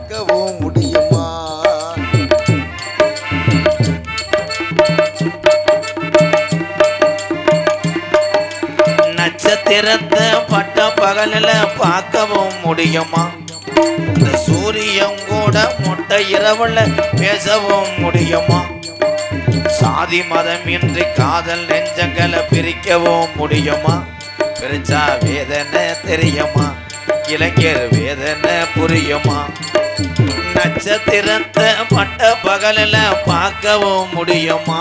பார்க்கவும் முடியுமா? நட்சத்திரத்தை பட்ட பகலில் பார்க்கவும் முடியுமா? இந்த சூரியன் கூட மொட்டை இரவுல பேசவும் முடியுமா? சாதி மதம் இன்றி காதல் நெஞ்சங்களை பிரிக்கவும் முடியுமா? பிரிச்சா வேதனை தெரியுமா? இளைஞர் வேதனை புரியுமா? நட்சத்திரத்தை பட்ட பகலில் பார்க்கவும் முடியுமா?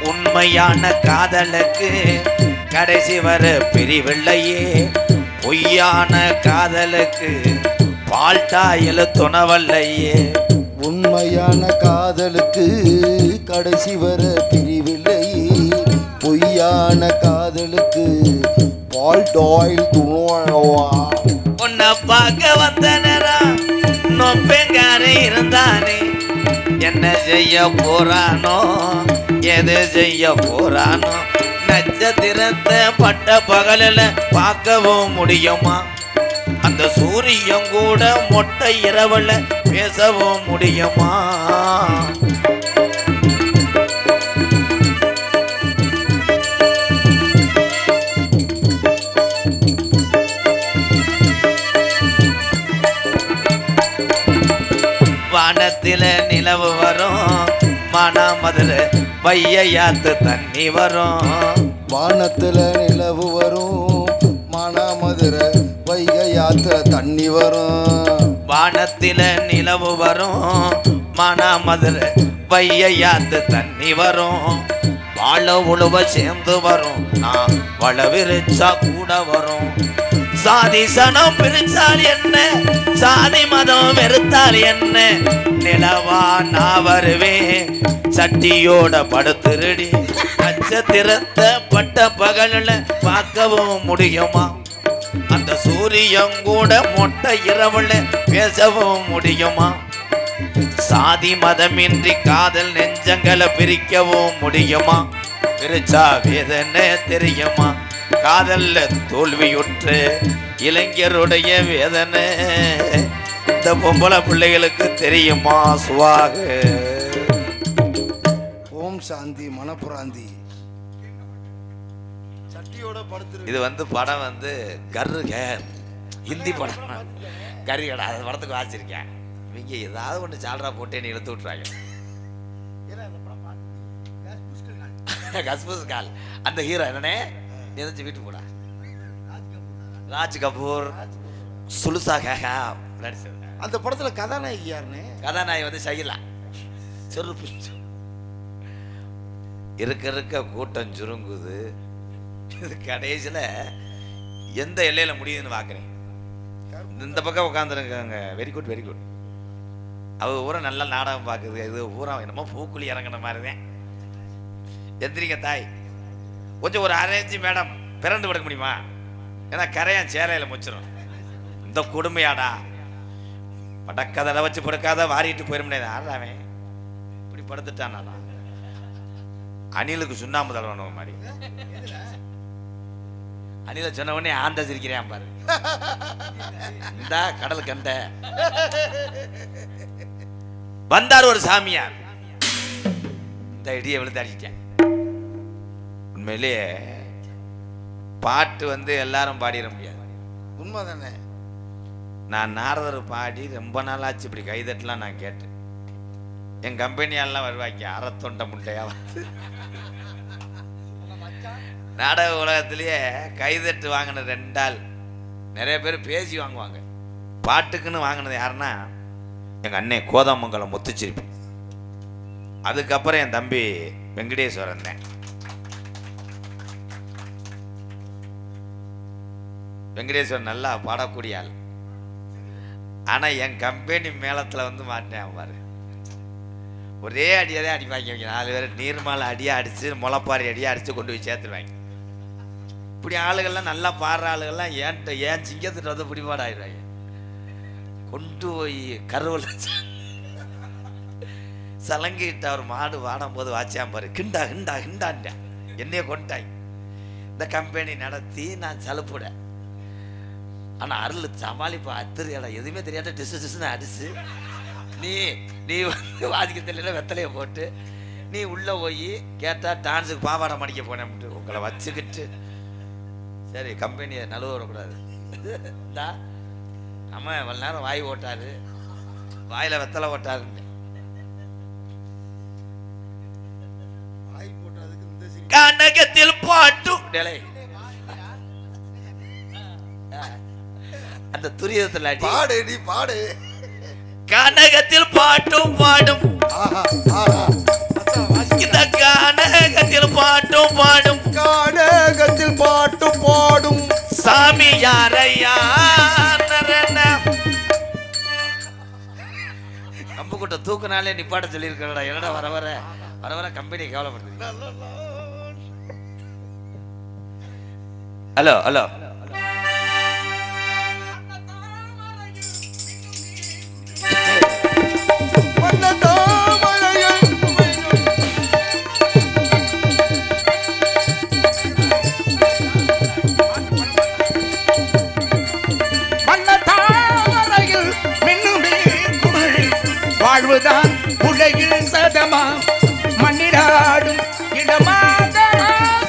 உண்மையான காதலுக்கு கடைசி வர பிரிவில்லையே, பொய்யான காதலுக்கு பால்டாயில் துணவல்லையே. உண்மையான காதலுக்கு கடைசி வர பிரிவில்லையே, பொய்யான காதலுக்கு பால்டாயில் துணவா. உன்னை பார்க்க வந்த நேரம் நொப்பெங்காரே இருந்தானே, என்ன செய்ய போறானோ எது செய்ய போறானோ? நட்சத்திரத்தை பட்ட பகலில் பார்க்கவும் முடியுமா? அந்த சூரியன் கூட மொட்டை இரவுல பேசவும் முடியுமா? வானத்தில நிலவு வரும், மானாமதுர வையாத்து தண்ணி வரும். வானத்துல நிலவு வரும், மானாமதுர வையாத்துல தண்ணி வரும். வானத்தில நிலவு வரும், மானாமதுர வையாத்து தண்ணி வரும். வாழ உழுவ சேர்ந்து வரும், நான் வள விரிச்சா கூட வரும். சாதி சனம் பிரிச்சால் என்ன, சாதி மதம் வெறுத்தால் என்ன? நிலவா நான் வருவேன் சட்டியோட படுத்துருடி. நட்சத்திரத்தை பட்ட பகலில் பார்க்கவும் முடியுமா? அந்த சூரியன் கூட மொட்டை இரவுல பேசவும் முடியுமா? சாதி மதமின்றி காதல் நெஞ்சங்களை பிரிக்கவும் முடியுமா? பிரிச்சா வேதனை தெரியுமா? காதல்ல தோல்வியுற்று இளைஞருடைய வேதனை இந்த பொம்பளை பிள்ளைகளுக்கு தெரியுமா? சுவாக ஓம் சாந்தி மனப்புராந்தி. சட்டியோட படுத்து. இது படம் கர்ரு ஹிந்தி படம் கறி கடை. அது படத்துக்கு வாசிச்சிருக்கேன். இவங்க ஏதாவது ஒன்று சால்ரா போட்டு என்ன இழுத்து விட்டுறாங்க. கஸ்பூஸ் கால் அந்த ஹீரோ என்னன்னே எதாச்சும் வீட்டு போடா. ராஜ் கபூர் சுலுசா கேகா அந்த படத்துல கதாநாயகி யாருன்னு? கதாநாயகி ஷகிலா. செருப்பு இருக்க கூட்டம் சுருங்குது. கடைசியில் எந்த எல்லையில முடியுதுன்னு பார்க்குறேன். இந்த பக்கம் உட்காந்துருக்காங்க. Very good very good. அவ ஊரை நல்லா நாடகம் பார்க்குது. இது ஊரா என்னமோ பூக்குழி இறங்கின மாதிரி தான். எந்திரிங்க தாய், கொஞ்சம் ஒரு அரேஞ்சு மேடம் பிறண்டு படுக்க முடியுமா? ஏன்னா கரையான் சேலையில் முச்சிடும். இந்த கொடுமையாடா, படக்கதை வச்சு படுக்காத வாரிட்டு போயிட முடியாது. ஆடுறாவே இப்படி படுத்துட்டானா? அணிலுக்கு சுண்ணாம்பு தடவணும் மாதிரி. அணில சொன்ன உடனே ஆந்த சிரிக்கிறேன் பாரு. இந்த கடல் கண்ட வந்தார் ஒரு சாமியார். இந்த இடியை விழுந்து அடிச்சிட்டேன். உண்மையிலேயே பாட்டு எல்லாரும் பாடிட முடியாது. உண்மைதானே. நான் நாரதர் பாடி ரொம்ப நாளாச்சு இப்படி கைதட்டலாம் நான் கேட்டேன். என் கம்பெனியாலாம் வருவாங்க அறத்தொண்ட முட்டையா நாடக உலகத்திலேயே கைதட்டு வாங்கின 2 ஆள். நிறைய பேர் பேசி வாங்குவாங்க. பாட்டுக்குன்னு வாங்கினது யாருன்னா எங்கள் அண்ணே கோதாமங்கலம் முத்துச்சிருப்பி. அதுக்கப்புறம் என் தம்பி வெங்கடேஸ்வரன் தான். வெங்கடேஸ்வரன் நல்லா பாடக்கூடிய ஆள். ஆனால் என் கம்பெனி மேளத்தில் மாட்டேன் பாரு. ஒரே அடியாதே அடிப்பாங்க. 4 பேர் நீர்மாலை அடியாக அடித்து முளைப்பாரி அடியாக அடித்து கொண்டு போய் சேர்த்துருவாங்க. இப்படி ஆளுகள்லாம் நல்லா பாடுற ஆளுகள்லாம் ஏன் சிங்கத்திட்ட பிடிபாடாயிடுவாங்க. கொண்டு போய் கருவில் சலங்கிட்ட ஒரு மாடு வாடும் போது வாச்சியாம் பாரு, கிண்டா கிண்டா கிண்டான்ட்ட என்னைய கொண்டாய். இந்த கம்பெனி நடத்தி நான் சலுப்புட. ஆனா அருள் சமாளிப்பா, அத்திரியாடா எதுவுமே தெரியாத டிசு டிசுன்னு அடிச்சு நீ வந்து வாதிக்க தெரியல வெத்தலையை போட்டு நீ உள்ள போய் கேட்டா டான்ஸுக்கு பாவாடை மடிக்க போனேன் உங்களை வச்சுக்கிட்டு. சரி கம்பெனியை நழுவ விடக்கூடாது. இந்தா நம்ம இவ்வளவு நேரம் வாய் ஓட்டாரு, வாயில வெத்தலை ஓட்டாருன்னு கனகத்தில் பாட்டும் அந்த துரியத்துல பாடு நீ பாடு. கனகத்தில் பாட்டும் பாடும், இந்த கனகத்தில் பாட்டும் பாடும், கனகத்தில் பாட்டு பாடும் சாமி யாரையா கம்பு கூட்ட தூக்குனாலே நிப்பாட்ட சொல்லியிருக்கா. என்னடா வர வர வர வர கம்பெனி கவலைப்படுது. ஹலோ ஹலோ வாழ்வுதான் உலகில் சதமா மண்ணிலாடும் இடமாதராசையனும்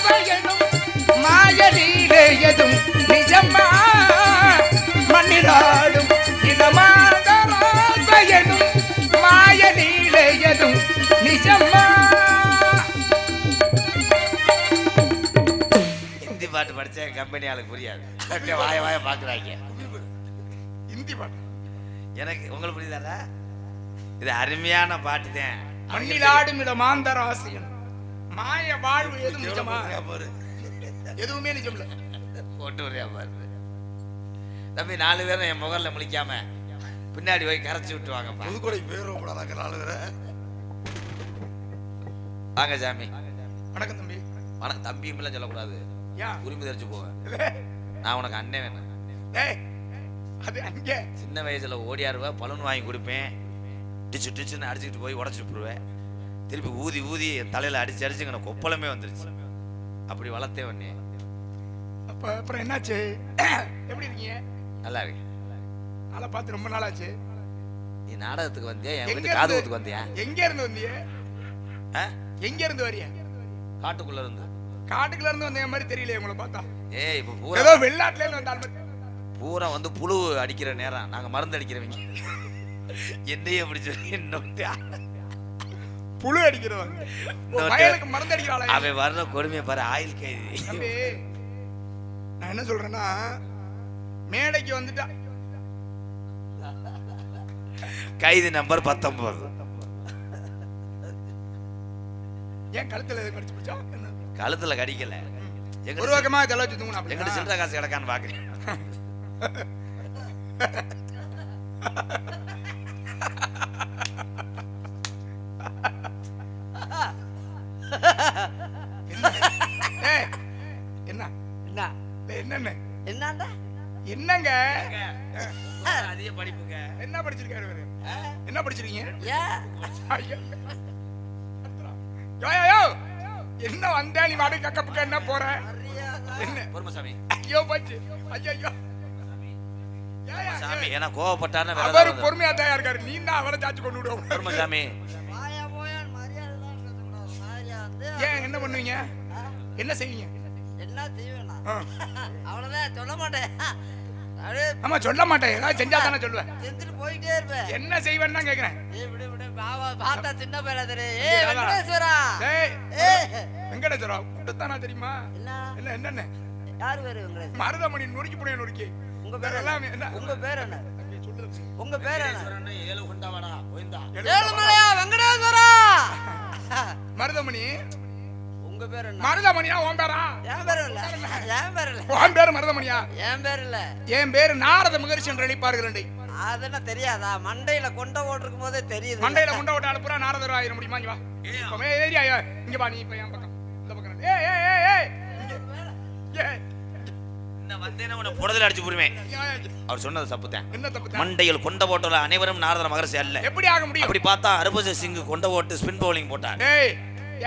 மாயலீலையதும் நிஜமா மண்ணிலாடும் இடமாதராசையனும் மாயலீலையதும் நிஜமா. ஹிந்தி பாட்டு படிச்ச கம்பெனி ஆளுக்கு புரியாது, அப்படியே வாய வாய பாக்குறாங்க ஹிந்தி பாட்டு. எனக்கு உங்களுக்கு புரியுதாரா? இது அருமையான பாட்டு தான். மண்ணிலாடும் இடமாந்தராசையன் மாய வாழ்வு எதுவும் நிஜமா? எதுவுமே நிஜம் இல்ல. போட்டு வரையா பாரு தம்பி. 4 பேரும் என் முகர்ல முழிக்காம பின்னாடி போய் கரைச்சி விட்டுவாங்க. புதுக்கோடை பேரும் கூடாதாங்க 4 பேரை. வாங்க சாமி. வணக்கம் தம்பி. வணக்கம் தம்பியும் எல்லாம் சொல்லக்கூடாது, உரிமை தெரிச்சு போவேன். நான் உனக்கு அண்ணன் வேணும். அது அங்க சின்ன வயசுல ஓடியாருவ பலூன் வாங்கி கொடுப்பேன், டிச்சு டிச்சுன்னு அடிச்சுக்கிட்டு போய் உடச்சிட்டு போடுவேன். திருப்பி ஊதி ஊதி என் தலையில அடிச்சு அடிச்சு எனக்கு கொப்பளமே வந்துருச்சு. அப்படி வளர்த்தே உடனே. அப்புறம் என்னாச்சு? எப்படி இருக்கீங்க? நல்லா இருக்கு. நல்லா பார்த்து ரொம்ப நாளாச்சு. நீ நாடகத்துக்கு வந்தியா, என் வீட்டு காதுகுத்துக்கு வந்தியா? எங்க இருந்து வந்திய? எங்க இருந்து வரியா? காட்டுக்குள்ள இருந்து. காட்டுக்குள்ள இருந்து வந்த மாதிரி தெரியல உங்களை பார்த்தா. ஏய் இப்ப பூரா ஏதோ வெளிநாட்டுல இருந்து வந்தால் பூரா வந்து புழு அடிக்கிற நேரம், நாங்க மருந்து அடிக்கிறவங்க. என்னையே அப்படி சொல்லி புழு அடிக்கிறவங்க வயலுக்கு மருந்து அடிக்கிறாளே. அவன் வர்ற கொடுமையை பாரு, ஆயில் கைதி. நான் என்ன சொல்றேன்னா, மேடைக்கு வந்துட்டா கைதி நம்பர் 19. ஏன் கழுத்துல கடிச்சு பிடிச்சா? கழுத்துல கடிக்கல, ஒரு பக்கமா தலச்சு தூங்குனா. எங்கிட்ட சில்லற காசு கிடக்கான்னு பாக்குறேன். என்னங்க அதிக படிப்புங்க. என்ன படிச்சிருக்காரு? என்ன படிச்சிருக்கீங்க? என்ன வந்த நீ வாடகை கக்கப்புக்க என்ன போற? பொறுமசாமி. ஐயோ பச்சு. ஐயோ சாமி ஏன்னா கோவப்பட்டான அவர் பொறுமையா தான் இருக்காரு. நீ தான் அவரை சாச்சு கொண்டு விடுவோம். பொறுமசாமி ஏன் என்ன பண்ணுவீங்க? என்ன செய்வீங்க? என்ன செய்வேனா? அவ்வளவுதான், சொல்ல மாட்டேன். ஆமா சொல்ல மாட்டேன், ஏதாவது செஞ்சா தானே சொல்லுவேன். செஞ்சுட்டு போயிட்டே இருப்பேன். என்ன செய்வேன்னு தான் கேக்குறேன். விடு விடு, பாவா பார்த்தா சின்ன பையனா தெரியும். ஏய் வெங்கடேஸ்வரா. வெங்கடேஸ்வரா கூட்டத்தானா தெரியுமா? என்ன என்ன யார் பேரு? வெங்கடேஸ்வரா. மருதமணி நொறுக்கி புடிய நொறுக்கி. உங்க பேர் என்ன? உங்க பேர் என்ன? உங்க பேர் என்ன? ஏழு கொண்டாவாடா கோவிந்தா. ஏழுமலையா வெங்கடேஸ்வரா. மருதமணி. உங்க பேர் என்ன? மருதமணியா? உன் பேரா? என் பேர் இல்ல. என் பேர் இல்ல. உன் பேர் மருதமணியா? என் பேர் இல்ல. என் பேர் நாரத மகரிஷி என்று அழைப்பார்கள். அது என்ன தெரியாதா? மண்டையில கொண்ட ஓட்டிருக்கும் போதே தெரியுது. மண்டையில கொண்ட ஓட்ட அனுப்புறா நாரதர் ஆயிர முடியுமா? இங்க வா. ஏரியா இங்க வா. நீ இப்ப என் பக்கம் இந்த பக்கம். ஏய் ஏய் ஏய் ஏய். என்ன வந்தேன்னா உன்னை புடதல அடிச்சு புரிவேன். அவர் சொன்னது தப்புதான். என்ன தப்பு? மண்டையில் கொண்ட போட்டுள்ள அனைவரும் நாரத மகரிஷி அல்ல. எப்படி ஆக முடியும்? அப்படி பார்த்தா ஹர்பஜன் சிங் கொண்ட போட்டு ஸ்பின் பவுலிங் போட்டார். ஏய்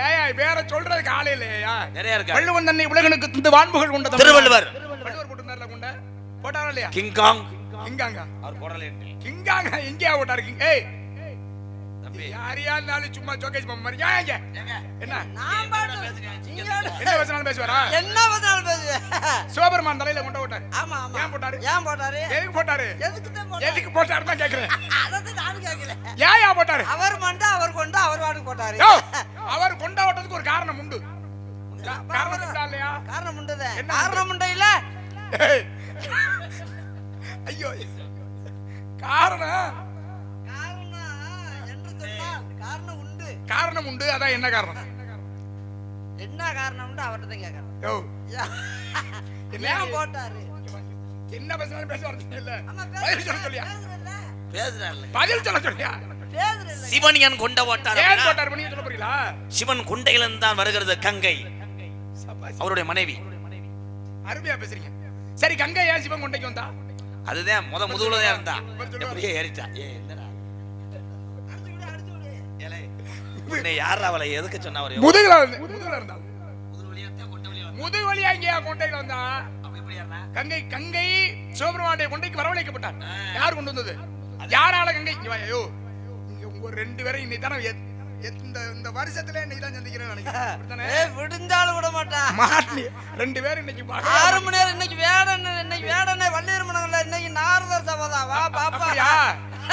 ஏய் வேற சொல்றதுக்கு ஆளே இல்லையா? நிறைய இருக்கு. வள்ளுவன் தன்னை உலகனுக்கு தந்து வான்புகள் கொண்ட திருவள்ளுவர் போட்டுனார்ல கொண்ட போட்டாரா இல்லையா? கிங் காங் கிங்காங்க அவர் போடல. கிங்காங்க எங்கயா போட்டாரு? கிங் ஏய் தம்பி யாரியானாலும் சும்மா ஜோகேஷ் மாதிரி ஏங்க என்ன நான் பாட்டு என்ன பேசினாலும் பேசுவாரா? என்ன பத்தினாலும் பேசுவே. சிவபெருமான் தலையில கொண்ட போட்டாரு. ஆமா ஆமா. ஏன் போட்டாரு? ஏன் போட்டாரு? எதுக்கு போட்டாரு? எதுக்கு போட்டாருன்னு தான் கேக்குறேன். அதான் நானும் கேக்குறேன். ஏன் போட்டாரு? அவர் மண்ட அவர் கொண்டு அவர் வாடு போட்டாரு. அவர் கொண்ட ஓட்டத்துக்கு ஒரு காரணம் உண்டு. காரணம் உண்டா இல்லையா? காரணம் உண்டுதே. என்ன காரணம் உண்டு இல்ல? ஐயோ காரணம் என்று சொன்னால் காரணம் உண்டு. காரணம் உண்டு. அதான் என்ன காரணம்? என்ன காரணம் உண்டு அவர்கிட்ட தான் கேக்குறேன். யோ ஏன் போட்டாரு? என்ன பேசினாலும் பேச வரது இல்ல. ஆமா பதில் சொல்ல சொல்லியா? பேசுறாரு. பதில் சொல்ல சொல்லியா? பேசுறேன். சிவன் ஏன் கொண்ட போட்டார்? ஏன் போட்டாரு நீங்க சொல்ல போறீங்களா? சிவன் கொண்டையிலிருந்து தான் வருகிறது கங்கை, அவருடைய மனைவி. அருமையா பேசுறீங்க. சரி கங்கை ஏன் சிவன் கொண்டைக்கு வந்தா? அதுதான் முதுகுல தான் இருந்தா. எப்படியே ஏறிட்டா. என்னடா உன்னை யார் அவளை எதுக்கு சொன்னா? அவரு முதுகுல இருந்தா. முதுகு வழியா இங்க கொண்டைக்கு வந்தா. கங்கை கங்கை சிவபெருமானுடைய கொண்டைக்கு வரவழைக்கப்பட்டார். யார் கொண்டு வந்தது? யாரால கங்கை? ஐயோ உங்க ரெண்டு பேரும் இன்னைக்கு தானே இந்த வருஷத்துல இன்னைக்கு தான் சந்திக்கிறேன் நினைக்கிறேன். ஏய் விடுந்தாலும் விட மாட்டான். மாட்டி ரெண்டு பேரும் இன்னைக்கு 6 மணி நேரம் இன்னைக்கு வேடனே வள்ளியர் மனங்கள்ல இன்னைக்கு நாரதர் சபதா வா பாப்பா.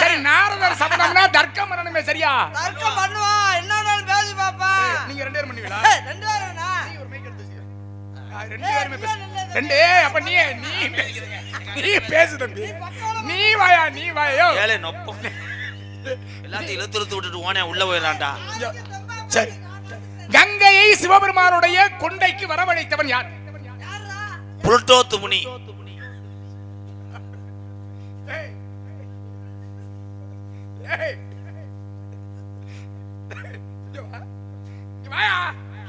சரி நாரதர் சபதம்னா தர்க்கம் பண்ணணுமே சரியா? தர்க்கம் பண்ணுவா. என்னன்னாலும் பேசி பாப்பா. நீங்க ரெண்டு பேரும் பண்ணுவீங்களா? ரெண்டு பேரும்னா நீ ஒரு மைக் எடுத்து வச்சுக்க. ரெண்டு பேருமே பேசு. ரெண்டு அப்ப நீ பேசு தம்பி. நீ வாயா. ஏலே நொப்பம் எல்லாத்தையும் இழுத்து விட்டுட்டு ஓனே உள்ள போயிடறான்டா. சரி கங்கையை சிவபெருமானுடைய கொண்டைக்கு வரவழைத்தவன் யார்? புளுட்டோத்து முனி.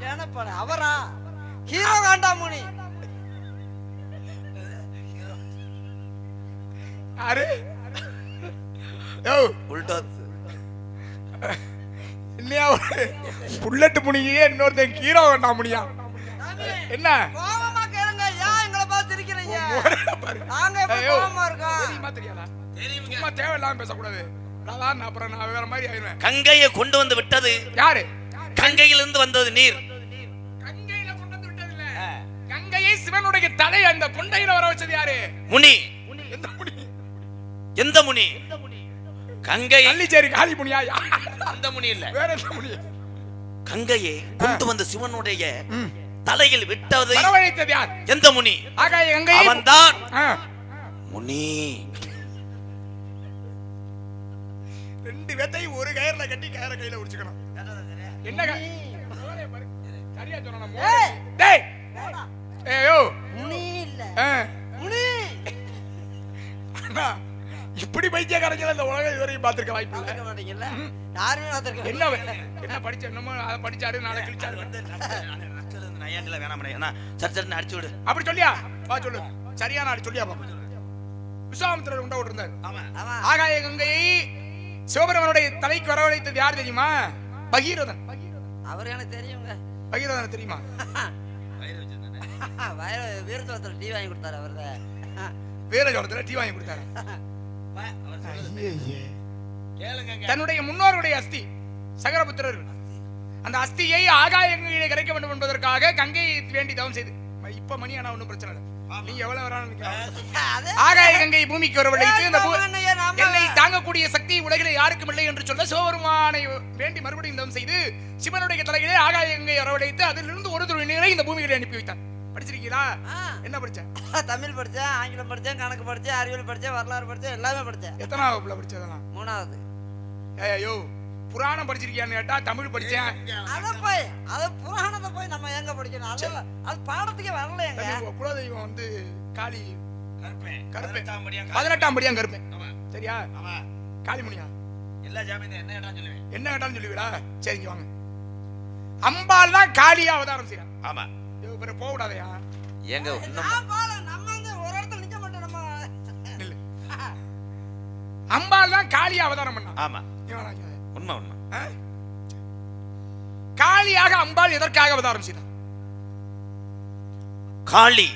ஏனப்பட அவரா? ஹீரோ காண்டா முனி. யாரு? புளுட்டோத்து இல்லையா? புல்லட் முனியே இன்னொருத்தன் ஹீரோ காண்டா முனியா? என்ன கோவமா கேளுங்க. ஏன் எங்களை பார்த்து இருக்கிறீங்க? நாங்க எப்ப கோவமா இருக்கோம்? தெரியுமா தெரியாதா? சும்மா தேவையில்லாம பேசக்கூடாது. அப்புறம் நான் வேற மாதிரி ஆயிடுவேன். கங்கையை கொண்டு வந்து விட்டது யாரு? கங்கையிலிருந்து வந்தது நீர். கங்கையில கொண்டு வந்து விட்டது இல்ல. கங்கையை சிவனுடைய தலை அந்த கொண்டையில வர வச்சது யாரு? முனி. எந்த முனி? எந்த முனி? கங்கை கள்ளிச்சேரி காளி முனியா? அந்த முனி இல்ல, வேற எந்த முனி? கங்கையை கொண்டு வந்து சிவனுடைய தலையில் விட்டது வரவழைத்தது யார்? எந்த முனி? ஆகாய கங்கை அவன்தான் முனி. ரெண்டு பேத்தை ஒரு கயிறுல கட்டி கயிற கையில உடிச்சுக்கணும். என்ன சரியா சொன்னா? டேய் ஏயோ முனி இல்ல முனி. இப்படி பைத்தியக்காரங்க இந்த உலகம் இதுவரையும் பார்த்திருக்க வாய்ப்பு இல்ல. மாட்டீங்கல்ல? யாருமே பார்த்திருக்க என்ன படிச்ச என்னமோ அதை படிச்சாரு நாளை கிழிச்சாரு. அடிச்சு விடு. அப்படி சொல்லியா? வா சொல்லு. சரியான ஆடி சொல்லியா பாப்பா. விஸ்வாமித்திரர் உண்டா இருந்தார். ஆகாய கங்கையை சிவபெருமானுடைய தலைக்கு வரவழைத்தது யார் தெரியுமா? பகீரதன். அவர் எனக்கு தெரியுங்க. பகீரதன் தெரியுமா? வீரத்தோட்டத்துல டீ வாங்கி கொடுத்தாரு. அவர்தான் வீரஜோடத்துல டீ வாங்கி கொடுத்தாரு. தன்னுடைய முன்னோருடைய அஸ்தி சகரபுத்திரர், அந்த அஸ்தியை ஆகாய கங்கையிலே கரைக்க வேண்டும் என்பதற்காக கங்கையை வேண்டி தவம் செய்து. இப்ப மணி ஆனா ஒன்றும் பிரச்சனை இல்லை. நீங்க எவ்வளவு வரான்னு ஆகாய கங்கை பூமிக்கு வரவழைத்து என்னை தாங்கக்கூடிய சக்தி உலகிலே யாருக்கும் இல்லை என்று சொல்ல சிவபெருமானை வேண்டி மறுபடியும் தவம் செய்து சிவனுடைய தலையிலே ஆகாய கங்கை வரவழைத்து அதிலிருந்து ஒரு துளி நீரை இந்த பூமியிலே அனுப்பி வைத்தார். படிச்சிருக்கீங்களா? என்ன படிச்ச? தமிழ் படிச்சேன், ஆங்கிலம் படிச்சேன், கணக்கு படிச்சேன், அறிவியல் படிச்சேன், வரலாறு படிச்சேன், எல்லாமே படிச்சேன். எத்தனாவது வகுப்புல படிச்சதெல்லாம்? 3வது. ஐயோ புராணம் படிச்சிருக்கியான்னு கேட்டா தமிழ் படிச்சேன். அத புராணத்தை போய் நம்ம எங்க படிக்கணும்? அது பாடத்துக்கே வரல. எங்க குலதெய்வம் வந்து காளி கருப்பேன். 18ஆம் படியான் கருப்பேன். சரியா? காளிமுனியா? எல்லா ஜாமீன் என்ன கேட்டாலும் சொல்லுவேன். என்ன கேட்டாலும் சொல்லுவீடா? சரிங்க வாங்க. அம்பாள் தான் காளியா அவதாரம் செய்யறான். ஆமா. இவர போக கூடாதயா? ஏங்க நம்ம வந்து அம்பாள் தான் காளியா அவதாரம் பண்ணா. ஆமா, உண்மை உண்மை. காளியாக அம்பாள் எதற்காக அவதாரம் செய்தார்? காளி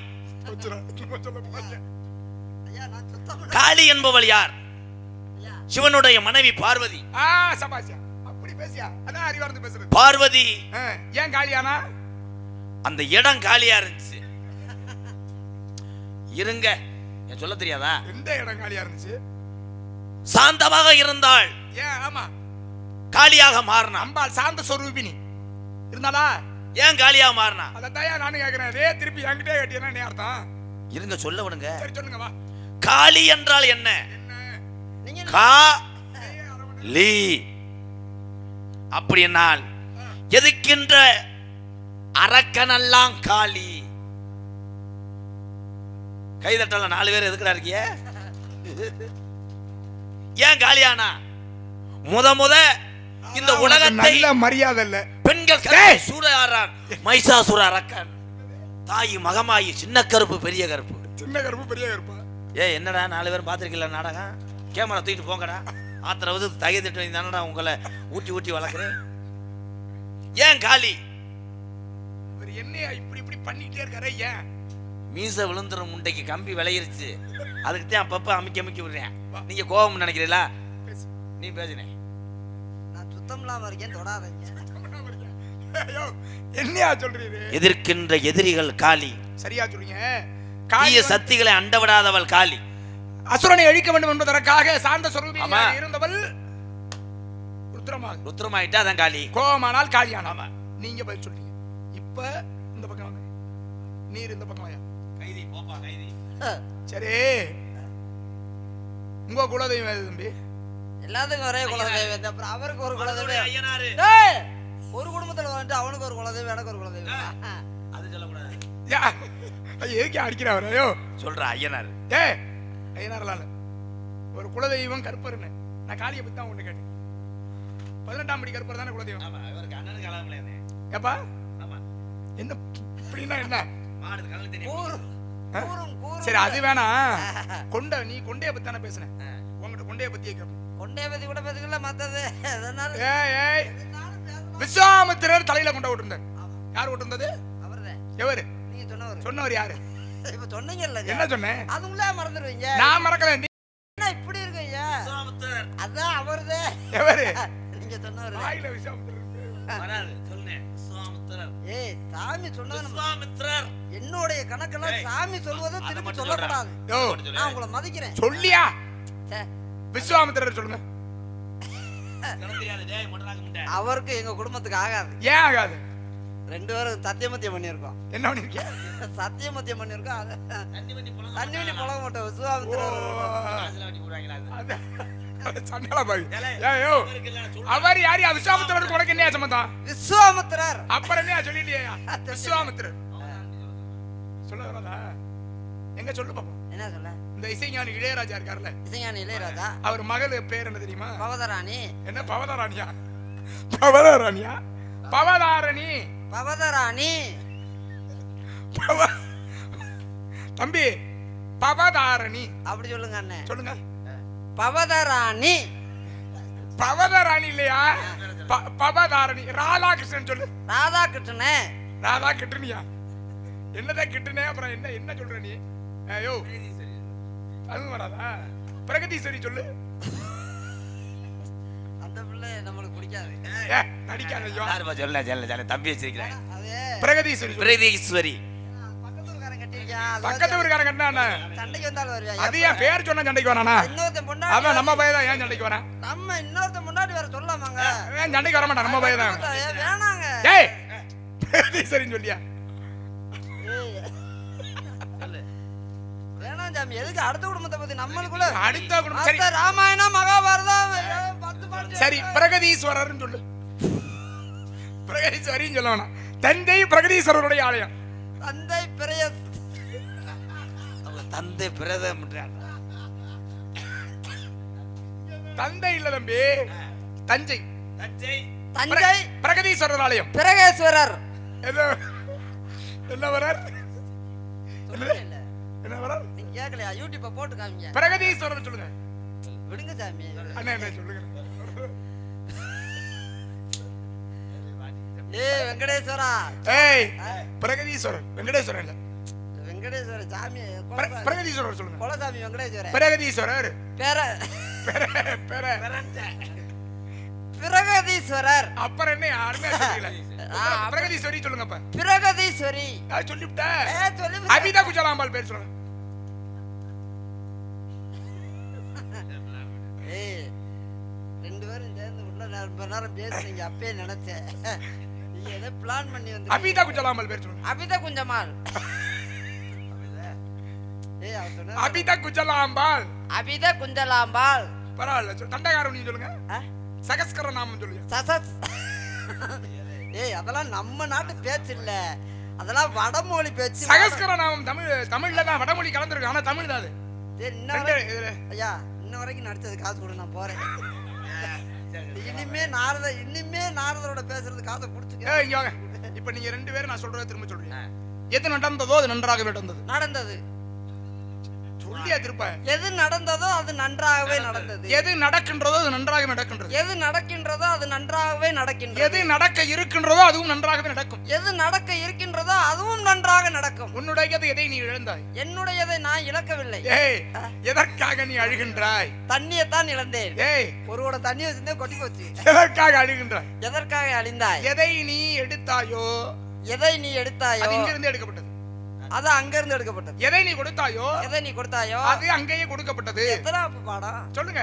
ஐயா நான் சுத்தம் காளி என்பவள் யார்? சிவனுடைய மனைவி பார்வதி. சபாஷியா, அப்படி பேசியா, அதான் அறிவார்ந்து பேசுறது. பார்வதி ஏன் காளியானா? அந்த இடம் காலியா இருந்துச்சு. இருங்க, என் சொல்ல தெரியாதா? எந்த இடம் காலியா இருந்துச்சு? சாந்தமாக இருந்தாள். ஏன்? ஆமா, காளியாக மாறினா. அம்பாள் சாந்த சொரூபினி இருந்தாளா? ஏன் காளியாக மாறினா? அதைத்தான் நானும் கேட்கிறேன். அதே திருப்பி என்கிட்டே கேட்டீங்கன்னா என்ன அர்த்தம்? இருங்க சொல்ல விடுங்க. சரி சொல்லுங்க வா. காளி என்றால் என்ன? நீங்க காளி அப்படினால் எதுக்கின்ற அரக்கனெல்லாம் காளி. கைதட்டல 4 பேர் எதுக்குடா இருக்கிய? ஏன் காளியானா? முத இந்த உலகத்தை நல்ல மரியாதை இல்ல. பெண்கள் சூரஆரான் மைசாசுர அரக்கன், தாயி மகமாயி, சின்ன கருப்பு பெரிய கருப்பு. சின்ன கருப்பு பெரிய கருப்பா? என்னடா 4 பேர் பாத்திருக்கீங்களா நாடகம்? கேமரா தூக்கிட்டு போங்கடா. ஆத்திரவது தகை திட்டு தானடா உங்களை ஊட்டி வளர்க்குறேன். ஏன் காளி? என்னையா இப்படி பண்ணிட்டே இருக்காரு? ஏன்? மீச விழுந்துற முண்டைக்கு கம்பி விளையிருச்சு, அதுக்கு தான் அப்பப்ப அமைக்க விடுறேன். நீங்க கோபம் நினைக்கிறீங்களா? நீ பேசுனே. நான் சுத்தம் இல்லாம இருக்கேன், தொடாதீங்க. என்னையா சொல்றீங்க? எதிர்க்கின்ற எதிரிகள் காளி. சரியா சொல்றீங்க. தீய சக்திகளை அண்ட விடாதவள் காளி. அசுரனை அழிக்க வேண்டும் என்பதற்காக சாந்த சொரூபியாக இருந்தவள் ருத்ரமாயிட்டா அதான் காளி. கோபமானால் காளியானா? நீங்க பதில் சொல்றீங்க. இப்ப இந்த பக்கம் வாங்க, நீர் இந்த பக்கம் வாயா. கைதி போப்பா கைதி. சரி, உங்க குலதெய்வம் எது தம்பி? எல்லாத்துக்கும் ஒரே குலதெய்வம். அப்புறம் அவருக்கு ஒரு குலதெய்வம். ஐயனாரு. டேய், ஒரு குடும்பத்துல வந்துட்டு அவனுக்கு ஒரு குலதெய்வம், எனக்கு ஒரு குலதெய்வம். அது சொல்லக்கூடாது. எதுக்கு அடிக்கிறாரோ? சொல்ற ஐயனாரு. ஐயனாரெல்லாம் இல்ல, ஒரு குலதெய்வம் கருப்பர்னு. நான் காளியை பத்தி தான் ஒண்ணு கேட்டேன். 18ஆம் படி கருப்பர் தானே குலதெய்வம்? ஆமா, இவருக்கு அண்ணனுக்கு கலாமலையானே. ஏப்பா ஆமா. என்ன இப்படின்னா என்ன? மாடு கலந்து தெரியும். சரி அது வேணா. நீ கொண்டைய பத்தி தானே பேசுன. உங்ககிட்ட கொண்டைய பத்தியே கேட்போம். கொண்டைய பத்தி கூட பேசுகல, மத்தது அதனால. ஏய், விஸ்வாமித்திரர் தலையில கொண்ட விட்டுருந்தார். யார் விட்டுருந்தது? அவர்தான். எவரு? நீங்க சொன்னவர் யாரு? இப்ப சொன்னீங்கல்ல. என்ன சொன்னேன்? அதுங்களே மறந்துடுவீங்க. நான் மறக்கல. என்ன இப்படி இருக்கீங்க? விஸ்வாமித்திரர். அதான் அவர்தான். எவரு? நீங்க சொன்னவர். வாயில விஸ்வாமித்திரர் வராது. சொல்லுனே. விஸ்வாமித்திரர். ஏய், சாமி சொன்னது விஸ்வாமித்திரர். என்னோட கணக்கெல்லாம் சாமி சொல்வதை திருப்பி சொல்லக்கூடாது. நான் உங்களை மதிக்கிறேன். சொல்லியா? விஸ்வாமித்திரர் சொல்லுங்க. அவருக்கு எங்க குடும்பத்துக்கு ஆகாது. ஏன் ஆகாது? 2 பேரும் சத்தியமத்தியம் பண்ணிருக்கோம். என்ன பண்ணிருக்கீங்க? சத்தியமத்தியம் பண்ணிருக்கோம். தண்ணி வண்டி பழக மாட்டோம். விஸ்வாமித்திரர் அவர் யாரு? விஸ்வாமித்திரருக்கு உனக்கு என்ன சம்பந்தம்? விஸ்வாமித்திரர். அப்புறம் என்ன சொல்லிட்டியா? விஸ்வாமித்திரர் சொல்ல வராதா? எங்க சொல்லு பாப்போம். என்ன சொல்ல? இந்த இசைஞானி இளையராஜா இருக்காருல்ல, இசைஞானி இளையராஜா, அவர் மகள் பேர் என்ன தெரியுமா? பவதராணி. என்ன பவதராணியா? பவதராணியா? பவதாரணி. பவதராணி. தம்பி, பவதாரணி அப்படி சொல்லுங்க அண்ணே. சொல்லுங்க. பவதராணி. பவதராணி இல்லையா? பவதாரணி. ராதாகிருஷ்ணன் சொல்லு. ராதாகிருஷ்ணனே. ராதாகிருஷ்ணனியா? என்னதான் கிட்டுனே? அப்புறம் என்ன என்ன சொல்ற நீ? ஐயோ, அது வராதா? பிரகதீஸ்வரி சொல்லு. அந்த பிள்ளை நம்மளுக்கு பிடிக்காது. நடிக்காத. ஐயோ, யாருப்பா? சொல்ல தம்பி வச்சிருக்கிறேன். பிரகதீஸ்வரி. பிரகதீஸ்வரி பக்கத்து ஊர்காரன் கட்டிருக்கா. பக்கத்து ஊர்காரன் கட்டினா சண்டைக்கு வந்தாலும் வருவியா? அது ஏன் பேர் சொன்னா சண்டைக்கு வரானா? இன்னொருத்தன் பொண்டாட்டி. அதான் நம்ம பையன் தான். ஏன் சண்டைக்கு வரான்? நம்ம இன்னொருத்தன் பொண்டாட்டி வேற சொல்லாமாங்க. ஏன் சண்டைக்கு வர மாட்டான்? நம்ம பையன் தான். வேணாங்க. ஏய், பிரகதீஸ்வரின்னு சொல்லியா? வேணாம் சாமி. எதுக்கு அடுத்த குடும்பத்தை பத்தி? நம்மளுக்குள்ள அடுத்த குடும்பம். சரி, ராமாயணம் மகாபாரதம் 10 பாட்டு. சரி, பிரகதீஸ்வரர்னு சொல்லு. பிரகதீஸ்வரின்னு சொல்ல வேணாம். தந்தை பிரகதீஸ்வரருடைய ஆலயம். தந்தை பெரிய தந்தை பிரதம். தந்தை இல்ல தம்பி, தஞ்சை. தஞ்சை பிரகதீஸ்வரர் ஆலயம். பிரகேஸ்வரர். என்ன வரார்? என்ன வரார்? நீங்க கேக்கலையா? யூடியூப் போட்டு காமிங்க. பிரகதீஸ்வரர் சொல்லுங்க. விடுங்க சாமி. அண்ணா என்ன சொல்லுங்க. வெங்கடேஸ்வரா. ஏய் பிரகதீஸ்வரர். வெங்கடேஸ்வரர் இல்ல, வெங்கடேஸ்வரர் சாமி. பிரகதீஸ்வரர் சொல்லுங்க. குலசாமி வெங்கடேஸ்வரர். பிரகதீஸ்வரர். பிரகதீஸ்வரர். அப்புறம் என்ன யாருமே சொல்லல. பிரகதீஸ்வரி சொல்லுங்கப்பா. பிரகதீஸ்வரி சொல்லிவிட்டேன். அபிதா குஜலாம்பாள் பேர் சொல்லுங்க. ரெண்டு பேரும் சேர்ந்து உள்ள ரொம்ப நேரம் பேசுறீங்க. அப்பயே நினைச்சேன் நீங்க ஏதோ பிளான் பண்ணி வந்து. அபிதா குஜலாம்பாள் பேர் சொல்லுங்க. அபிதா குஞ்சமால். அபிதா குஜலாம்பாள். அபிதா குஞ்சலாம்பாள். பரவாயில்ல. தண்டகாரம் நீங்க சொல்லுங்க. சகஸ்கர நாமம் சொல்லுங்க. அதெல்லாம் நம்ம நாட்டு பேச்சு இல்ல, அதெல்லாம் வடமொழி பேச்சு. சகஸ்கர நாமம் தமிழ்ல தான் வடமொழி கலந்துருக்கு. ஆனா தமிழ் தான் அது. ஐயா இன்ன வரைக்கும் நடிச்சது காசு கொடு, நான் போறேன். இனிமே நாரதரோட பேசுறது காசை கொடுத்துக்க. இப்ப நீங்க ரெண்டு பேரும் நான் சொல்றத திரும்ப சொல்றீங்க. எது நடந்ததோ அது நன்றாகவே நடந்தது. சொல்லியா திருப்ப. எது நடந்ததோ அது நன்றாகவே நடந்தது. எது நடக்கின்றதோ அது நன்றாக நடக்கின்றது. எது நடக்கின்றதோ அது நன்றாகவே நடக்கின்றது. எது நடக்க இருக்கின்றதோ அதுவும் நன்றாகவே நடக்கும். எது நடக்க இருக்கின்றதோ அதுவும் நன்றாக நடக்கும். உன்னுடையது எதை நீ இழந்தாய்? என்னுடையதை நான் இழக்கவில்லை. ஏய் எதற்காக நீ அழுகின்றாய்? தண்ணியைத்தான் இழந்தேன். ஏய் ஒரு கூட தண்ணி வச்சிருந்தே கொட்டி போச்சு. எதற்காக அழுகின்றாய்? எதற்காக அழிந்தாய்? எதை நீ எடுத்தாயோ அது இங்கிருந்து எடுக்கப்பட்டது. அது அங்க இருந்து எடுக்கப்பட்டது. எதை நீ கொடுத்தாயோ அது அங்கேயே கொடுக்கப்பட்டது. எத்தனாப்பு பாடம் சொல்லுங்க.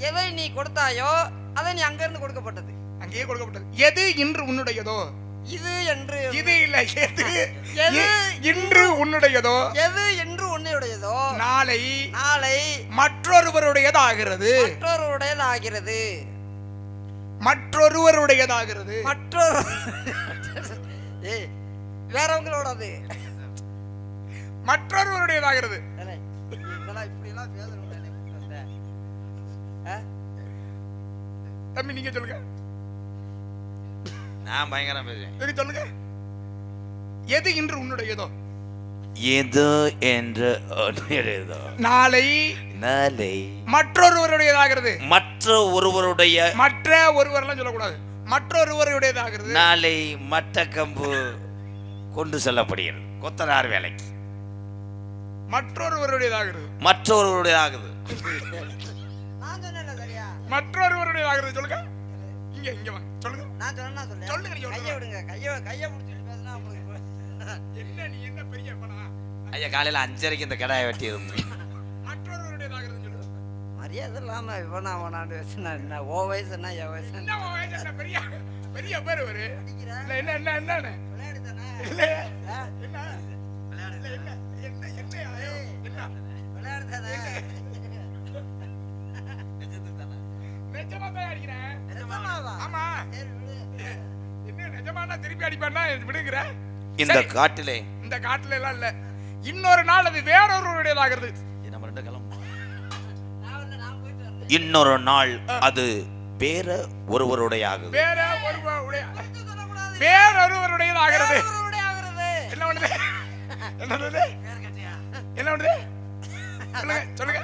எதை நீ கொடுத்தாயோ அதை நீ அங்க இருந்து கொடுக்கப்பட்டது, அங்கேயே கொடுக்கப்பட்டது. எது இன்று உன்னுடையதோ இது என்று இது இல்ல. எது இன்று உன்னுடையதோ எது என்று உன்னுடையதோ நாளை மற்றொருவருடையதாகிறது. வேறவங்களோடது மற்றொருவருடையதாகிறது. தம்பி நீங்க சொல்லுங்க. நான் பயங்கரம் பேசுறேன். சொல்லுங்க. எது இன்று உன்னுடையதோ எது என்று நாளை மற்றொருவருடையதாகிறது. மற்ற ஒருவரெல்லாம் சொல்லக்கூடாது. மற்றொருவருடையதாகிறது. நாளை மற்ற கம்பு கொண்டு செல்லப்படுகிறது கொத்தனார் வேலைக்கு. மற்றொருவருடையதாகிறது. மற்றொருவருடையதாகிறது. சொல்லுங்க. இங்க வா சொல்லுங்க. நான் சொன்னா சொல்லுங்க. கையை விடுங்க. கையை முடிச்சிட்டு பேசினா உங்களுக்கு என்ன நீ என்ன பெரிய பணா? ஐயா காலையில 5:30 இந்த கடாயை வெட்டியது. மற்றொருவருடையதாகிறது சொல்லுங்க. மரியாதை இல்லாம இவனா அவனாண்டு பேசினா என்ன? ஓ வயசு என்ன என் வயசு என்ன? ஓ வயசு என்ன? பெரிய பேர் ஒரு என்ன விளையாடு தானே? இல்ல என்ன விளையாடு என்ன விளையாடு தானே? நிஜமா தான் அடிக்கிறேன். நிஜமாவா? ஆமா. என்ன நிஜமானா திருப்பி அடிப்பானா விடுங்கற. இந்த காட்டிலே எல்லாம் இல்ல. இன்னொரு நாள் அது வேறொருவருடையதாகிறது. நம்ம ரெண்டு கிளம்பு. இன்னொரு நாள் அது வேற ஒருவருடையதாகிறது. என்ன பண்ணுது? சொல்லுங்க.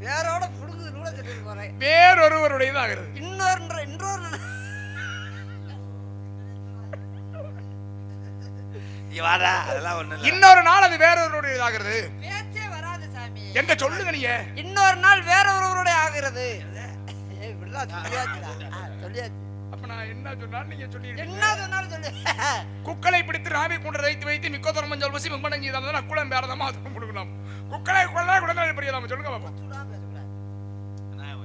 வேறோட புடுங்குது நூல சொல்லிட்டு போறேன். வேறொருவருடையதாகிறது. இன்னொரு நாள் அது வேறொருவருடையதாகிறது. பேச்சே வராது சாமி. எங்க சொல்லுங்க நீங்க. இன்னொரு நாள் வேறொருவருடைய ஆகிறது. ஏய் விடுடா சொல்லியாச்சு. அப்ப நான் என்ன சொன்னாலும் நீங்க சொல்லிடுங்க. என்ன சொன்னாலும் சொல்லு. குக்களை பிடித்து ராவி போன்ற வைத்து மிக்கோதரம் மஞ்சள் வசி மம்பனங்கி தான் குளம் பேரதமா அது கொடுக்கணும். குக்களை கொல்லா குளம் பெரியதாம சொல்லுங்க பாப்போம்.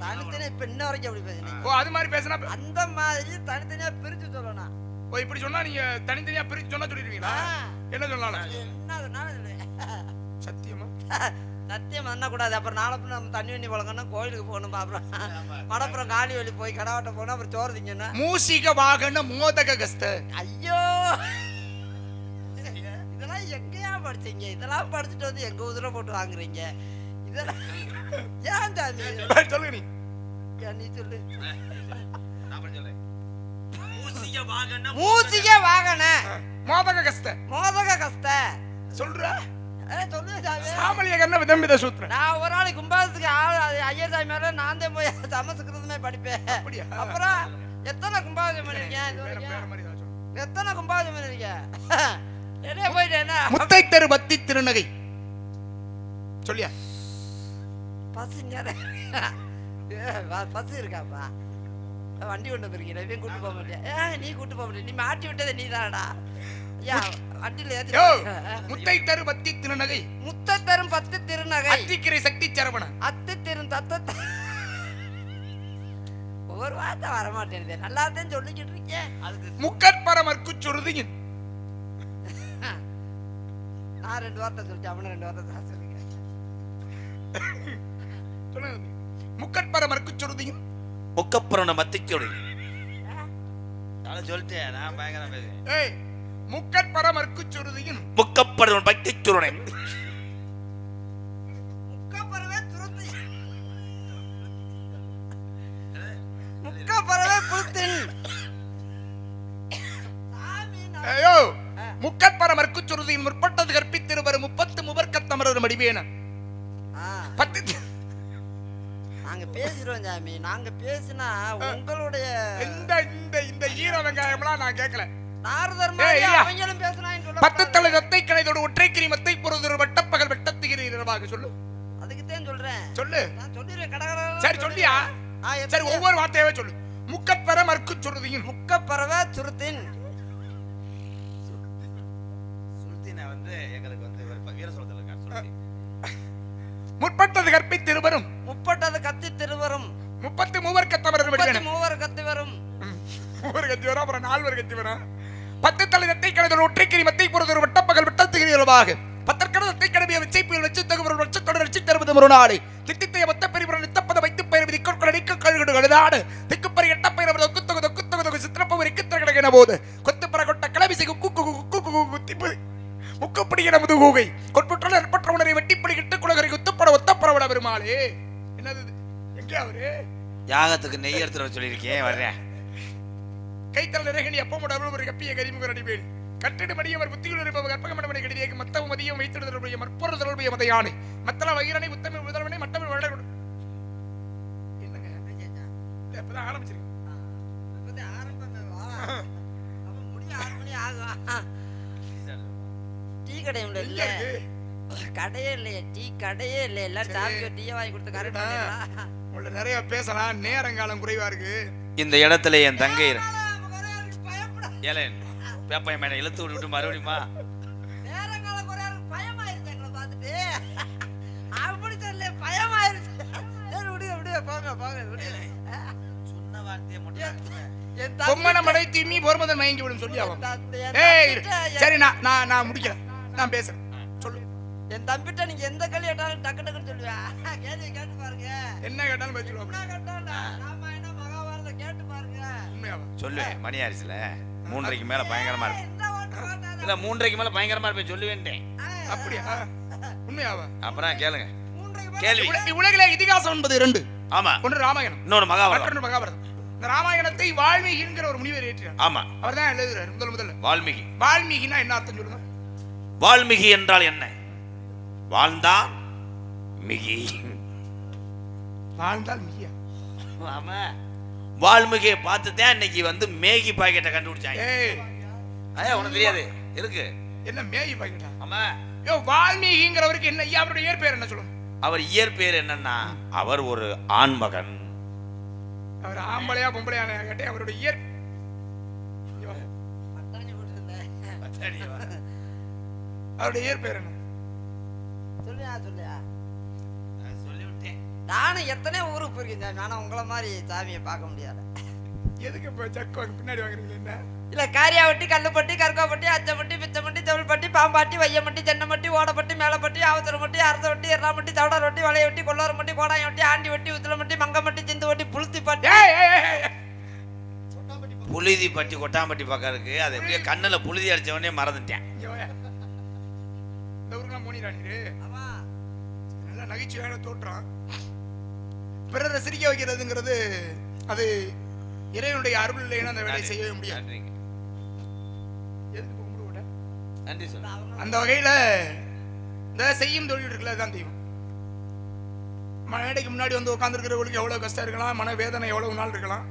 தனித்தனியா இப்ப இன்ன வரைக்கும் அப்படி பேசுறீங்க. ஓ அது மாதிரி பேசினா அந்த மாதிரி தனித்தனியா பிரிச்சு சொல்லணும். ஓ இப்படி சொன்னா நீங்க தனித்தனியா பிரிச்சு சொன்னா சொல்லிடுவீங்களா? என்ன சொன்னாலும் என்ன சொன்னாலும் சொல்லு. சத்தியமா சத்தியம் பண்ண கூடாது. அப்புறம் நாளை நம்ம தண்ணி பழங்கன்னா கோயிலுக்கு போகணும். அப்புறம் மடப்புறம் காலி வழி போய் கடாவட்ட போனா அப்புறம் சோறு திங்கன்னா மூசிக வாகன மோதக கஸ்த. ஐயோ இதெல்லாம் எங்கயா படிச்சீங்க? இதெல்லாம் படிச்சுட்டு வந்து எங்க உதிரை போட்டு வாங்குறீங்க. இதெல்லாம் ஏன் தாண்டி சொல்லுங்க. நீ சொல்லு. மூசிக வாகன மோதக கஸ்த சொல்ற. சொல்லுங்க சாமி. சாமலியகர்ண விதம்பித சூத்திரம். நான் ஒரு நாளைக்கு கும்பாசத்துக்கு ஐயர் சாமி மேல நான் தான் போய் சமஸ்கிருதமே படிப்பேன். அப்படியா? அப்புறம் எத்தனை கும்பாபிஷேகம் பண்ணிருக்கேன்? எத்தனை கும்பாபிஷேகம் பண்ணிருக்கேன்? என்ன போயிட்டு என்ன முத்தை தெரு பத்தி திருநகை சொல்லியா? பசு பசு இருக்காப்பா. வண்டி கொண்டு வந்திருக்கீங்க, இவன் கூட்டு போக மாட்டேன். நீ கூட்டு போக மாட்டேன், நீ மாட்டி விட்டதை நீ தானடா. ஐயா வண்டியில ஏத்தி முத்தை தெரு பத்தி திருநகை, முத்த தரும் 10 திருநகை, அத்திக்கிரை சக்தி சரவணன், அத்து திரும் தத்த ஒரு வார்த்தை வரமாட்டேன். நல்லாத்தான் சொல்லிக்கிட்டு இருக்கேன். முக்கற்பரமர்க்கு சுருதியின். நான் 2 வார்த்தை சொல்லிட்டேன், அவன 2 வார்த்தை தான் சொல்லிருக்கேன். சொல்லுங்க. முக்கற்பரமர்க்கு சுருதியின். முக்கப்புறம் மத்திக்கொடு. நான் சொல்லிட்டேன், நான் பயங்கர பேசுறேன். ஏய், முக்கற்பரமர்க்கு சுருதியின். முக்கப்புறம் பக்திச்சுருணை. முக்கப்பறவே துருத்தி. முக்கப்பறவே புழுத்தின். ஐயோ, முக்கற்பரமர்க்கு சுருதியின் முற்பட்டது கற்பித்திருவர் 30 முபர்க்கத்தமரர் மடிவேன. 10 நாங்க பேசுறோம் சாமி. நாங்க பேசினா உங்களுடைய இந்த இந்த இந்த ஈர வெங்காயம்லாம் நான் கேட்கல. நாரதர் மாதிரி அவங்களும் பேசுறாங்க சொல்ல. 10 தலை ரத்தை கணைதோடு ஒற்றை கிரிமத்தை பொறுதொரு வட்டப்பகல் வெட்டத்துகிறீர் இரவாக சொல்லு. அதுக்கு தான் சொல்றேன். சொல்லு. நான் சொல்லிடுறேன் கடகட. சரி சொல்லியா? சரி ஒவ்வொரு வார்த்தையாவே சொல்லு. முக்கப்பரமர்க்கு சுருதியின். முக்கப்பறவே துருத்தின். சுருத்தின வந்து எங்களுக்கு வந்து வீர சொல்றதுல இருக்கார் சுருத்தி. முற்பட்டது கற்பித்திருவரும் 30 கத்தி திருவரும் 30 மூவர்க்கத்தமரர் மடிவேன. 3 கத்தி வரும். மூவர் கத்தி வரும், அப்புறம் 4 கத்தி வரும். 10 தலை ரத்தை கணைதோடு ஒற்றை கிரிமத்தை பொறுத்தொரு வட்டப்பகல் வெட்டத்துகிறீர் இரவாக. 10 ரத்தை கடமையை விச்சைப்பில் வச்சு தகுவர் வச்சத்தோடு ரட்சி தருவது ஒரு நாடு. தித்தித்தைய மொத்த பெரிபுரம் நித்தப்பத வைத்து பயிர் விதிக்கொள் அடிக்க கழுகுடு கழுதாடு திக்குப்பறி எட்டப்பயிர் தொக்கு சித்திரப்ப இக்கத்திர கிடக்கின போது கொத்துப்பற கொட்ட கிளவிசை குத்திப்பு முக்குப்படிகிற முதுகூகை கொட்புற்ற ஏற்பட்ட உணரை வெட்டிப்படி கிட்டு குலகரை குத்துப்பட ஒத்தப்பறவட பெருமாளே. என்னது எங்க அவரு? யாகத்துக்கு நெய் எடுத்துட்டு சொல்லியிருக்கேன், வர்றேன். கைத்தல நிறைகனி அப்பமோட ஒரு கப்பிய கரிமுக அடிவேல் கட்டிடு மடியவர் புத்தியுள் இருப்பவர் கற்பகமடமனை கடிதியக்கு மத்தவ மதியம் வைத்திடுதலுடைய மற்பொரு தலுடைய மதையானை மத்தள வயிறனை உத்தம முதல்வனை மட்டமிழ் வளர என்னங்க இப்பதான் ஆரம்பிச்சிருக்கேன். டீ கடையும் இல்ல, கடையே இல்லையே, டீ கடையே இல்ல. எல்லாம் சாப்பிட்டு டீயை வாங்கி கொடுத்து கரெக்ட். உள்ள நிறைய பேசலாம், நேரங்காலம் குறைவா இருக்கு. இந்த இடத்துல என் தங்கை ஏலேன் பேப்பைய மேல இழுத்து விட்டு மறுபடியுமா நேரங்காலம் குறையா பயமாயிருச்சு எங்களை பார்த்துட்டு. அப்படி சொல்ல பயமாயிருச்சு. சரி விடுங்க விடுங்க, போங்க போங்க விடுங்க. சொன்ன வார்த்தையை மட்டும் பொம்மன மடை தீமி பொறுமதன் மயங்கி விடும் சொல்லி அவன். ஏய் சரி, நான் முடிக்கிறேன், நான் பேசுறேன். சொல்லு. என் தம்பிட்ட நீங்க எந்த கேள்வி கேட்டாலும் டக்கு டக்குன்னு சொல்லுவேன். கேள்வி கேட்டு பாருங்க. என்ன கேட்டாலும் பேசுவோம். என்ன கேட்டாலும் ராமாயணம் மகாபாரதம் கேட்டு பாருங்க. உண்மையாவா? சொல்லுவேன். மணி ஆரிச்சுல 3:30 மேல பயங்கரமா இருப்பேன். இந்த ஓட்டு ஓட்டாத. இல்ல 3:30 மேல பயங்கரமா இருப்பேன் சொல்லுவேன்ட்டேன். அப்படியா? உண்மையாவா? அப்புறம் கேளுங்க 3 கேள்வி. உலகிலே இதிகாசம் என்பது 2. ஆமா, ஒன்று ராமாயணம், இன்னொரு மகாபாரதம். மற்றொன்று மகாபாரதம். இந்த ராமாயணத்தை வால்மீகிங்கிற ஒரு முனிவர் ஏற்றினார். ஆமா, அவர் தான் எழுதுறாரு முதல்ல. வால்மீகி. வால்மீகினா என்ன அர்த்தம் சொல்லுங்க? வால்மீகி என்றால் என்ன? வாழ்ந்தான் மிகி. வாழ்ந்தால் மிகியா? ஆமா, வால்மீகியை பார்த்துதான் இன்னைக்கு வந்து மேகி பாக்கெட்டை கண்டுபிடிச்சாங்க. ஏய் ஐயா உனக்கு தெரியாது இருக்கு என்ன மேகி பாக்கெட்டா? ஆமா, யோ வால்மீகிங்கிறவருக்கு என்ன ஐயா அவருடைய இயற்பெயர் என்ன சொல்லுங்க? அவர் இயற்பெயர் என்னன்னா அவர் ஒரு ஆண்மகன். அவர் ஆம்பளையா பொம்பளையா கேட்டே அவருடைய இயற் அத்தானி போட்டுருந்தேன். அவருடைய இயற்பெயர் என்ன? சொல்லியா சொல்லியா. சொல்லிவிட்டேன். நானும் எத்தனையோ ஊருக்கு போயிருக்கேன் சாமி. ஆனா உங்களை மாதிரி சாமியை பார்க்க முடியாது. எதுக்கு இப்ப சக்கு வாங்க பின்னாடி வாங்குறீங்க? என்ன இல்ல காரியாவட்டி, கல்லுப்பட்டி, கருக்காப்பட்டி, அச்சப்பட்டி, பிச்சப்பட்டி, செவல்பட்டி, பாம்பாட்டி, வையமட்டி, தென்னமட்டி, ஓடப்பட்டி, மேலப்பட்டி, ஆவத்தரமட்டி, அரசவட்டி, எறாமட்டி, தவடாரவட்டி, வளையவட்டி, கொள்ளாரமட்டி, கோடாயவட்டி, ஆண்டிவட்டி, உத்திரமட்டி, மங்கமட்டி, சிந்துவட்டி, புளுத்திப்பட்டி. புழுதி பட்டி கொட்டாம்பட்டி பக்கம் இருக்கு. அது எப்படியே கண்ணுல புழுதி அடிச்ச உடனே மறந்துட்டேன். இந்த ஊருக்குலாம் போனீரானீரு? ஆமா. நல்ல நகைச்சுவையான தோற்றம். பிறரை சிரிக்க வைக்கிறதுங்கிறது அது இறைவனுடைய அருள் இல்லைன்னா அந்த வேலையை செய்யவே முடியாது. நன்றிங்க. எதுக்கு கும்பிடுவோட? நன்றி சொல்லுங்க. அந்த வகையில இந்த செய்யும் தொழில் இருக்குல்ல தான் தெய்வம். மேடைக்கு முன்னாடி வந்து உட்காந்துருக்கிறவங்களுக்கு எவ்வளவு கஷ்டம் இருக்கலாம், மன வேதனை எவ்வளவு நாள் இருக்கலாம்.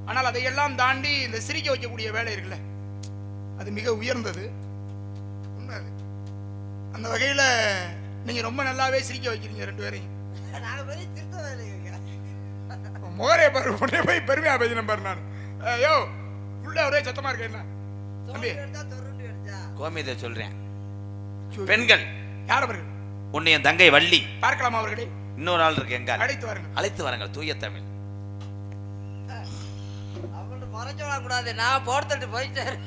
ஆனால் அதையெல்லாம் தாண்டி இந்த சிரிக்க வைக்கக்கூடிய வேலை இருக்குல்ல, அது மிக உயர்ந்தது. அந்த வகையில நீங்க ரொம்ப நல்லாவே சிரிக்க வைக்கிறீங்க ரெண்டு பேரையும். முகரே பாரு, உடனே போய் பெருமையா பேசின பாரு. நான் ஐயோ உள்ள ஒரே சத்தமா இருக்க என்ன தம்பி கோமியத்தை சொல்றேன். பெண்கள் யார் அவர்கள்? உன்னை என் தங்கை வள்ளி பார்க்கலாமா அவர்களே? இன்னொரு ஆள் இருக்கு, எங்க அழைத்து வாருங்கள். அழைத்து வாருங்கள். தூய தமிழ். அவங்கள்ட்ட மறைச்சு விட கூடாது, நான் போடுத்துட்டு போயிட்டேன்.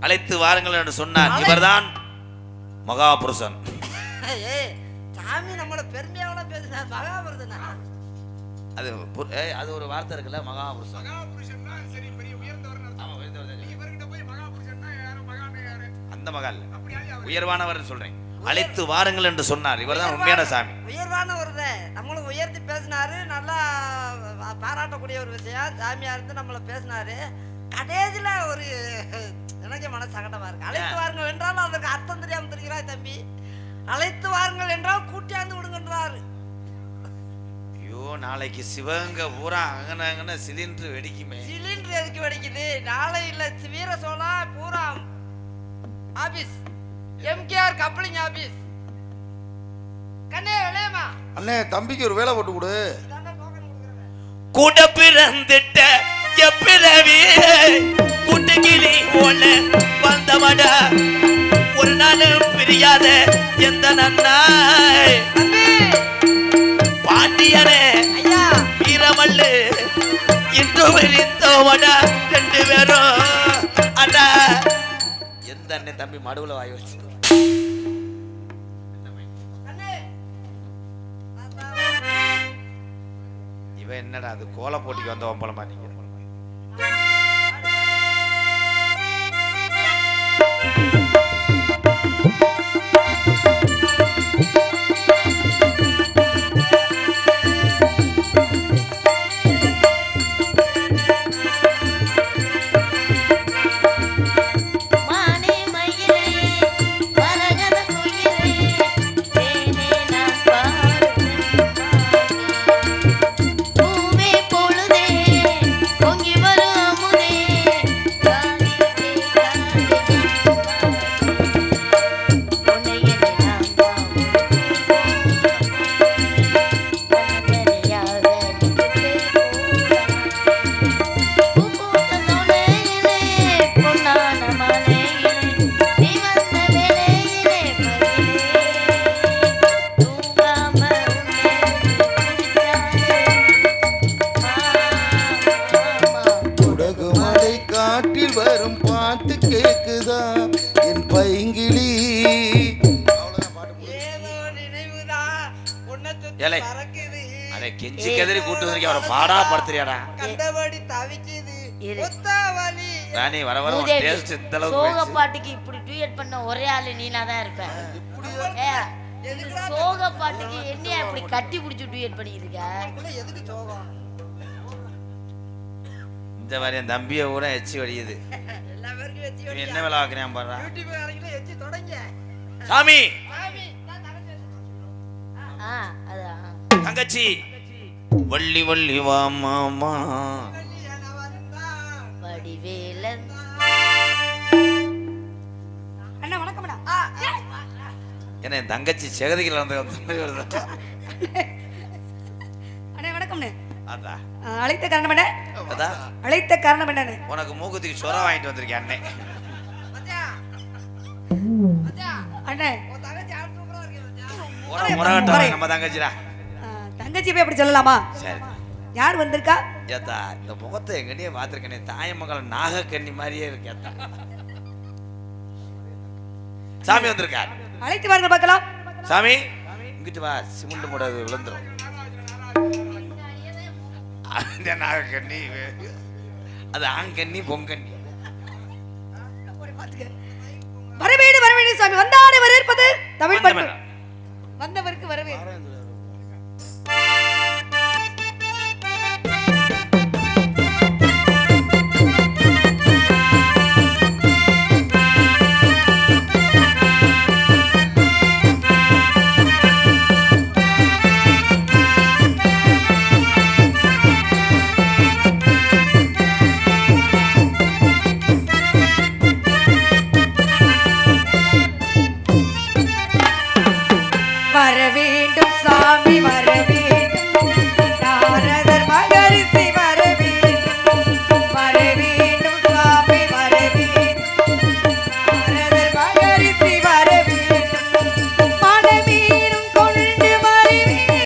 அழைத்து வாருங்கள் என்று சொன்னார். இவர்தான் மகாபுருஷன். சாமி நம்மள பெருமையாவல பேசுனா மகாபுருஷனா? அது ஒரு வார்த்தை இருக்குல்ல, மகாபுருஷன். மகாபுருஷன்னா சரி பெரிய உயர்ந்தவர்னு அர்த்தம். ஆமா, உயர்ந்தவர். நீ இவர்கிட்ட போய் மகாபுருஷன்னா யாரு, மகானே யாரு? அந்த மகால் அப்படியே அவர் உயர்வானவர் சொல்றேன். அழைத்து வாருங்கள் என்று சொன்னார். இவர்தான் உண்மையான சாமி. உயர்வானவர் தான். நம்மளும் உயர்த்தி பேசினாரு, நல்லா பாராட்டக்கூடிய ஒரு விஷயம். சாமியா இருந்து நம்மள பேசினாரு. கடைசியில ஒரு எனக்கு மன சங்கடமா இருக்கு. அழைத்து வாருங்கள் என்றால் அதற்கு அர்த்தம் தெரியாம தெரிகிறாய் தம்பி. அழைத்து வாருங்கள் என்றால் கூட்டியாந்து விடுங்கன்றாரு. ஐயோ, நாளைக்கு சிவகங்கை பூரா அங்கன சிலிண்டர் வெடிக்குமே. சிலிண்டர் எதுக்கு வெடிக்குது? நாளை இல்ல வீர சோழா பூரா ஆபீஸ், எம்கேஆர் கப்ளிங் ஆபீஸ். கண்ணே விளையமா அண்ணே, தம்பிக்கு ஒரு வேலை போட்டு கொடு. கூட பிறந்துட்ட எப்பிறவி கூட்டுக்கிளி போல வந்தவடா, ஒரு நாள் பிரியாத எந்த நன்னாய் பாண்டியனே ஐயா வீரமல்லு இன்று விரித்தோவடா ரெண்டு பேரும். அண்ணா எந்த அண்ணன் தம்பி மடுவுல வாய் வச்சு இவன் என்னடா அது கோல போட்டிக்கு வந்தவன் போல மாட்டீங்க. கெஞ்சி கதறி கூட்டு வந்திருக்கேன், அவரை பாடா படுத்துறியாடா. கண்டபடி தவிக்குது ராணி வர வர டேஸ்ட் இந்த அளவுக்கு சோக பாட்டுக்கு இப்படி டூயட் பண்ண ஒரே ஆளு நீனா தான் இருப்ப. சோக பாட்டுக்கு என்னையா இப்படி கட்டி பிடிச்சி டூயட் பண்ணிட்டு இருக்க? எதுக்கு சோகம்? இந்த மாதிரி என் தம்பிய கூட எச்சி வடியுது. எல்லா பேருக்கும் எச்சி வடியா? என்ன வேலை ஆக்குறேன் பாரு. யூடியூப் காரங்களே எச்சி தொடங்க. சாமி அதான் தங்கச்சி வள்ளி வள்ளி வா மாமா வடிவேலன். அண்ணா வணக்கம்டா. என்ன என் தங்கச்சி செகதிகள் வந்து அண்ணா வணக்கம்ண்ணே. அதான் அழைத்த காரணம் என்ன? அதான் அழைத்த காரணம் என்னன்னு உனக்கு மூக்குத்திக்கு சொர வாங்கிட்டு வந்திருக்கேன் அண்ணே. அண்ணே முறகட்டம் நம்ம தங்கச்சிடா. தங்கச்சி போய் அப்படி சொல்லலாமா? சரி, யார் வந்திருக்கா? ஏத்தா இந்த முகத்தை எங்கன்னே பாத்திருக்கேனே, தாயமங்கல நாகக்கண்ணி மாதிரியே இருக்கு. ஏத்தா சாமி வந்திருக்கார். அழைத்து வாருங்க பார்க்கலாம். சாமி இங்கிட்டு வா, சிமெண்ட் மூடாது விழுந்துரும். அந்த நாகக்கண்ணி அது ஆங்கண்ணி பொங்கண்ணி. வரவேடு வரவேடு சாமி வந்தாரை வரவேற்பது தமிழ் பண்பு. வந்தவருக்கு வரவேற்பு.